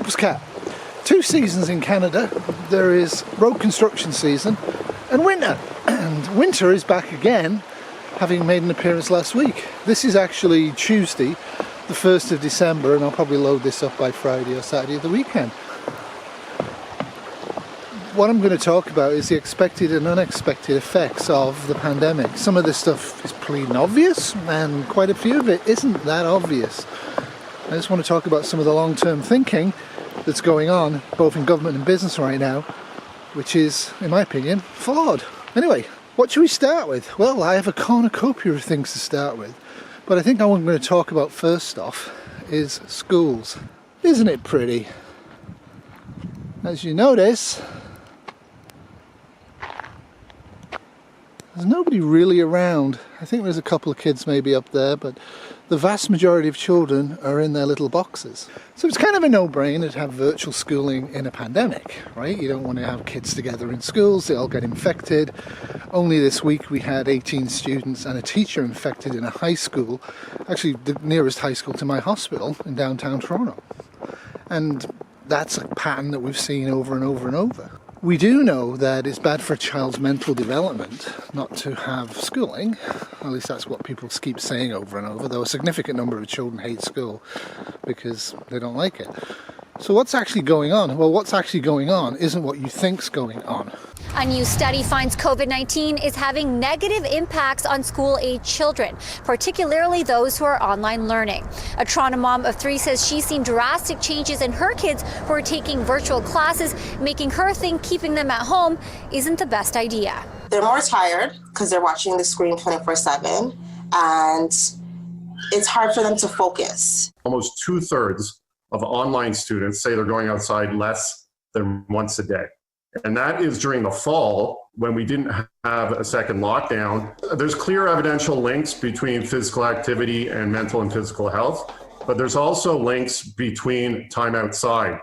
Huples Cat. 2 seasons in Canada. There is road construction season and winter. And winter is back again, having made an appearance last week. This is actually Tuesday, the 1st of December, and I'll probably load this up by Friday or Saturday of the weekend. What I'm going to talk about is the expected and unexpected effects of the pandemic. Some of this stuff is plain obvious, and quite a few of it isn't that obvious. I just want to talk about some of the long-term thinking that's going on, both in government and business right now, which is, in my opinion, flawed. Anyway, what should we start with? Well, I have a cornucopia of things to start with, but I think what I'm going to talk about first off is schools. Isn't it pretty? As you notice, there's nobody really around. I think there's a couple of kids maybe up there, but the vast majority of children are in their little boxes. So it's kind of a no-brainer to have virtual schooling in a pandemic, right? You don't want to have kids together in schools, they all get infected. Only this week we had 18 students and a teacher infected in a high school, actually the nearest high school to my hospital in downtown Toronto. And that's a pattern that we've seen over and over and over. We do know that it's bad for a child's mental development not to have schooling. At least that's what people keep saying over and over, though a significant number of children hate school because they don't like it. So what's actually going on? Well, what's actually going on isn't what you think's going on. A new study finds COVID-19 is having negative impacts on school-age children, particularly those who are online learning. A Toronto mom of 3 says she's seen drastic changes in her kids who are taking virtual classes, making her think keeping them at home isn't the best idea. They're more tired because they're watching the screen 24/7, and it's hard for them to focus. Almost 2/3 of online students say they're going outside less than once a day. And that is during the fall when we didn't have a second lockdown. There's clear evidential links between physical activity and mental and physical health, but there's also links between time outside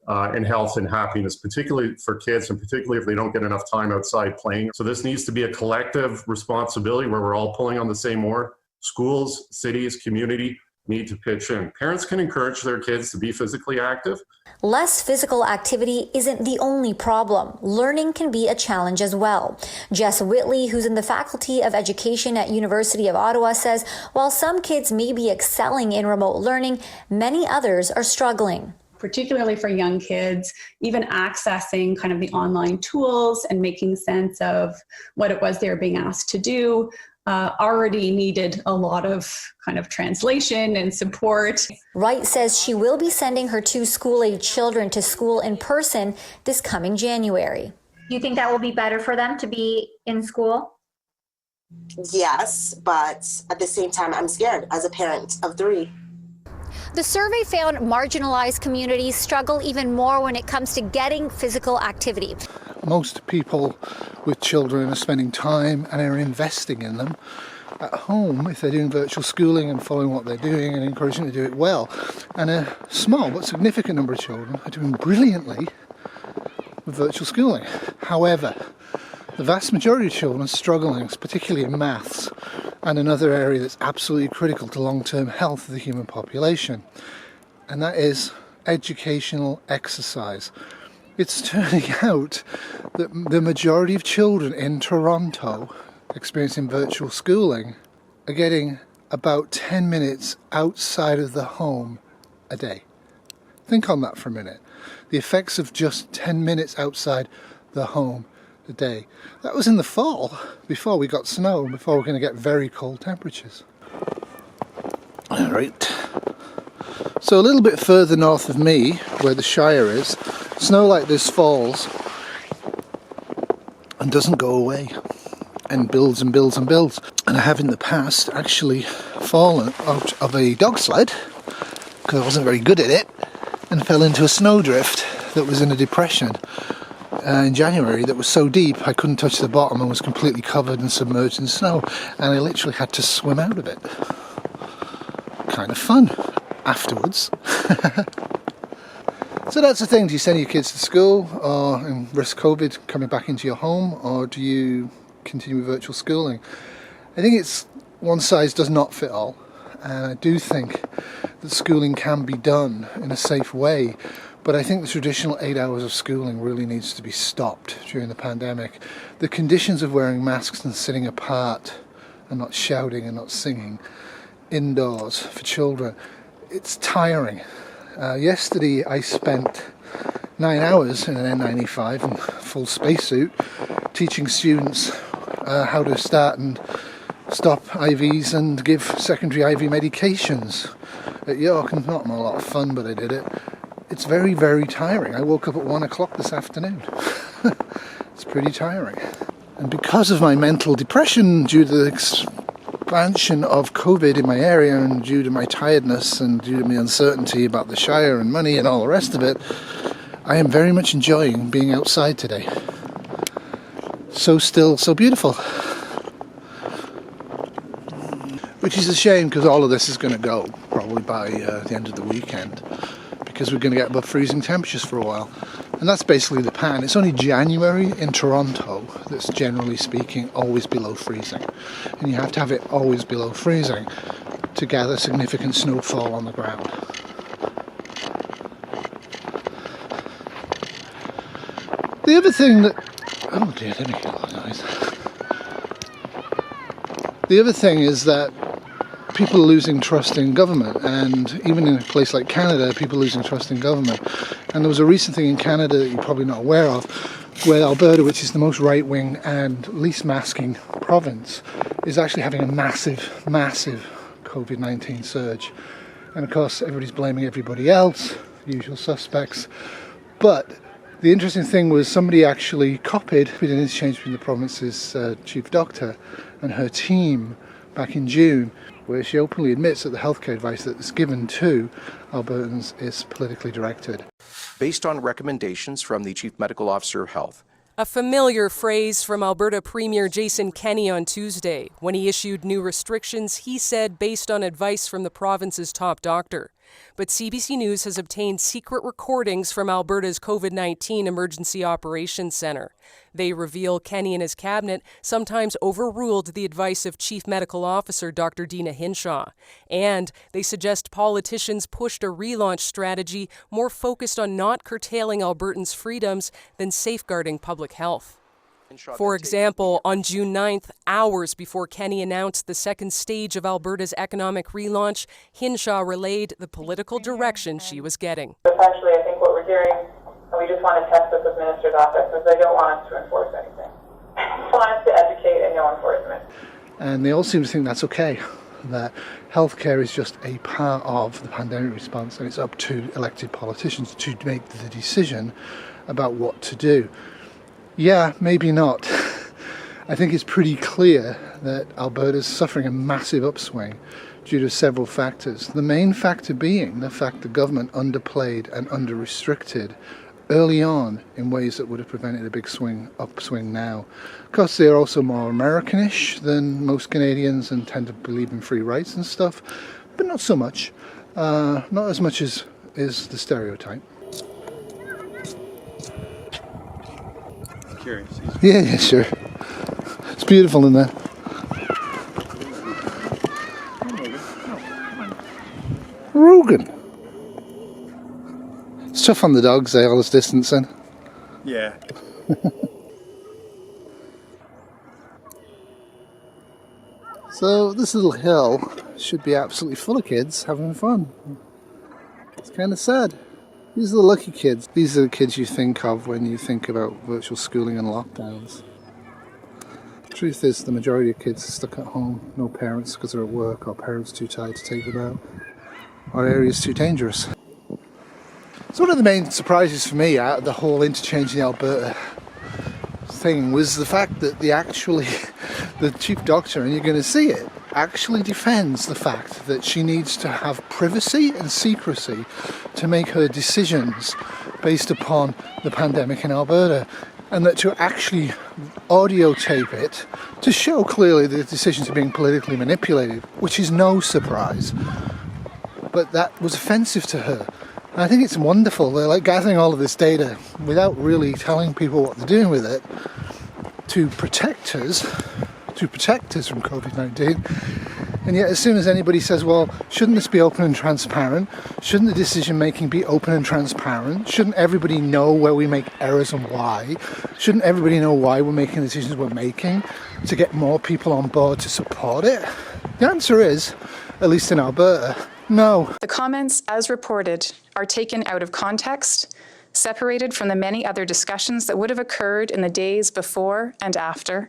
and health and happiness, particularly for kids and particularly if they don't get enough time outside playing. So this needs to be a collective responsibility where we're all pulling on the same oar. Schools, cities, community need to pitch in. Parents can encourage their kids to be physically active. Less physical activity isn't the only problem. Learning can be a challenge as well. Jess Whitley, who's in the Faculty of Education at University of Ottawa, says while some kids may be excelling in remote learning, many others are struggling. Particularly for young kids, even accessing kind of the online tools and making sense of what it was they were being asked to do already needed a lot of kind of translation and support. Wright says she will be sending her 2 school-age children to school in person this coming January. Do you think that will be better for them to be in school? Yes, but at the same time, I'm scared as a parent of 3. The survey found marginalized communities struggle even more when it comes to getting physical activity. Most people with children are spending time and are investing in them at home if they're doing virtual schooling and following what they're doing and encouraging them to do it well. And a small but significant number of children are doing brilliantly with virtual schooling. However, the vast majority of children are struggling, particularly in maths, and another area that's absolutely critical to long-term health of the human population, and that is educational exercise. It's turning out that the majority of children in Toronto experiencing virtual schooling are getting about 10 minutes outside of the home a day. Think on that for a minute. The effects of just 10 minutes outside the home a day. That was in the fall, before we got snow and before we're going to get very cold temperatures. Alright. So a little bit further north of me, where the Shire is, snow like this falls and doesn't go away and builds and builds and builds. And I have in the past actually fallen out of a dog sled because I wasn't very good at it and fell into a snowdrift that was in a depression in January that was so deep I couldn't touch the bottom and was completely covered and submerged in snow, and I literally had to swim out of it. Kind of fun afterwards. So that's the thing, do you send your kids to school and risk COVID coming back into your home, or do you continue with virtual schooling? I think it's one size does not fit all, and I do think that schooling can be done in a safe way But I think the traditional 8 hours of schooling really needs to be stopped during the pandemic. The conditions of wearing masks and sitting apart and not shouting and not singing indoors for children, it's tiring. Yesterday I spent 9 hours in an N95 and full spacesuit teaching students how to start and stop IVs and give secondary IV medications at York, and not a lot of fun, but I did it. It's very, very tiring. I woke up at 1 o'clock this afternoon. It's pretty tiring. And because of my mental depression due to the expansion of COVID in my area and due to my tiredness and due to my uncertainty about the Shire and money and all the rest of it, I am very much enjoying being outside today. So still, so beautiful. Which is a shame, because all of this is going to go probably by the end of the weekend, because we're going to get above freezing temperatures for a while. And that's basically the plan. It's only January in Toronto that's, generally speaking, always below freezing. And you have to have it always below freezing to gather significant snowfall on the ground. The other thing that... Oh dear, let me get a lot of noise. The other thing is that people are losing trust in government, and even in a place like Canada, people are losing trust in government. And there was a recent thing in Canada that you're probably not aware of, where Alberta, which is the most right-wing and least masking province, is actually having a massive, massive COVID-19 surge. And of course, everybody's blaming everybody else, the usual suspects. But the interesting thing was somebody actually copied an interchange between the province's chief doctor and her team back in June, where she openly admits that the healthcare advice that is given to Albertans is politically directed. Based on recommendations from the Chief Medical Officer of Health. A familiar phrase from Alberta Premier Jason Kenney on Tuesday. When he issued new restrictions, he said based on advice from the province's top doctor. But CBC News has obtained secret recordings from Alberta's COVID-19 Emergency Operations Centre. They reveal Kenney and his cabinet sometimes overruled the advice of Chief Medical Officer Dr. Dina Hinshaw. And they suggest politicians pushed a relaunch strategy more focused on not curtailing Albertans' freedoms than safeguarding public health. For example, on June 9th, hours before Kenney announced the second stage of Alberta's economic relaunch, Hinshaw relayed the political direction she was getting. Essentially, I think what we're hearing, and we just want to test this with Minister's office, is they don't want us to enforce anything. They want us to educate and no enforcement. And they all seem to think that's okay, that healthcare is just a part of the pandemic response, and it's up to elected politicians to make the decision about what to do. Yeah, maybe not. I think it's pretty clear that Alberta's suffering a massive upswing due to several factors. The main factor being the fact the government underplayed and under-restricted early on in ways that would have prevented a big upswing now. Of course, they're also more Americanish than most Canadians and tend to believe in free rights and stuff, but not so much. Not as much as is the stereotype. Curious. Yeah, sure. It's beautiful in there. Rogan. It's tough on the dogs, all this distancing. Yeah. So this little hill should be absolutely full of kids having fun. It's kind of sad. These are the lucky kids. These are the kids you think of when you think about virtual schooling and lockdowns. The truth is, the majority of kids are stuck at home, no parents because they're at work, or parents too tired to take them out, or areas too dangerous. So one of the main surprises for me out of the whole interchange in Alberta thing was the fact that the chief doctor, and you're going to see it, actually defends the fact that she needs to have privacy and secrecy to make her decisions based upon the pandemic in Alberta, and that to actually audio tape it to show clearly the decisions are being politically manipulated, which is no surprise. But that was offensive to her. And I think it's wonderful. They're like gathering all of this data without really telling people what they're doing with it to protect us from COVID-19. And yet as soon as anybody says, well, shouldn't this be open and transparent? Shouldn't the decision making be open and transparent? Shouldn't everybody know where we make errors and why? Shouldn't everybody know why we're making the decisions we're making to get more people on board to support it? The answer is, at least in Alberta, no. The comments, as reported, are taken out of context, separated from the many other discussions that would have occurred in the days before and after,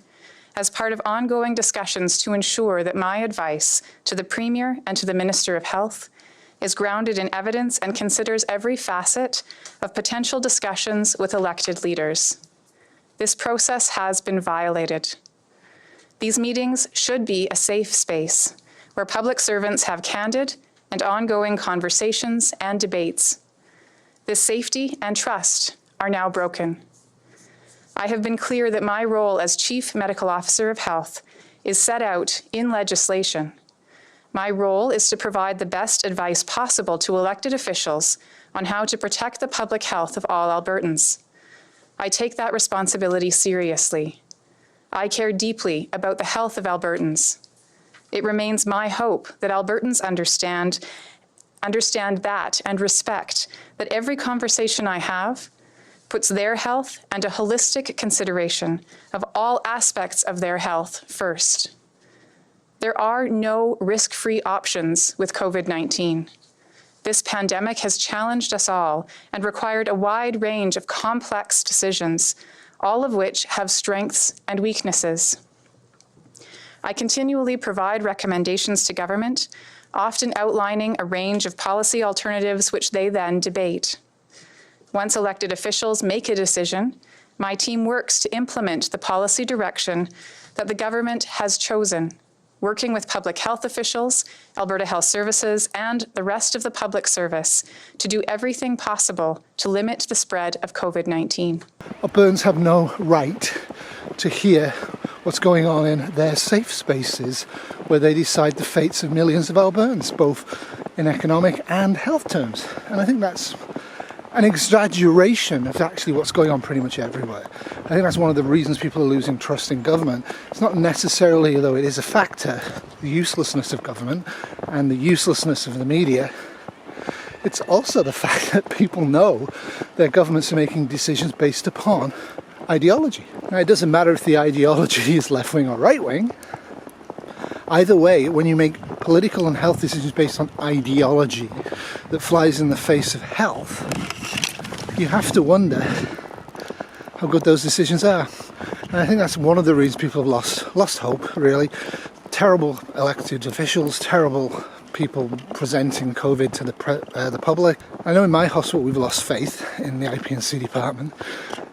as part of ongoing discussions to ensure that my advice to the Premier and to the Minister of Health is grounded in evidence and considers every facet of potential discussions with elected leaders. This process has been violated. These meetings should be a safe space where public servants have candid and ongoing conversations and debates. This safety and trust are now broken. I have been clear that my role as Chief Medical Officer of Health is set out in legislation. My role is to provide the best advice possible to elected officials on how to protect the public health of all Albertans. I take that responsibility seriously. I care deeply about the health of Albertans. It remains my hope that Albertans understand that and respect that every conversation I have puts their health and a holistic consideration of all aspects of their health first. There are no risk-free options with COVID-19. This pandemic has challenged us all and required a wide range of complex decisions, all of which have strengths and weaknesses. I continually provide recommendations to government, often outlining a range of policy alternatives which they then debate. Once elected officials make a decision, my team works to implement the policy direction that the government has chosen, working with public health officials, Alberta Health Services, and the rest of the public service to do everything possible to limit the spread of COVID-19. Albertans have no right to hear what's going on in their safe spaces where they decide the fates of millions of Albertans, both in economic and health terms. And I think that's an exaggeration of actually what's going on pretty much everywhere. I think that's one of the reasons people are losing trust in government. It's not necessarily, though it is a factor, the uselessness of government and the uselessness of the media. It's also the fact that people know their governments are making decisions based upon ideology. Now, it doesn't matter if the ideology is left-wing or right-wing. Either way, when you make political and health decisions based on ideology that flies in the face of health, you have to wonder how good those decisions are. And I think that's one of the reasons people have lost hope, really. Terrible elected officials, terrible people presenting COVID to the public. I know in my hospital we've lost faith in the IPNC department,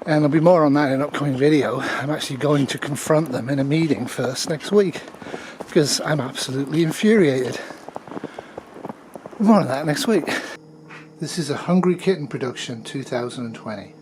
and there'll be more on that in an upcoming video. I'm actually going to confront them in a meeting first next week, because I'm absolutely infuriated. More on that next week. This is a Hungry Kitten production 2020.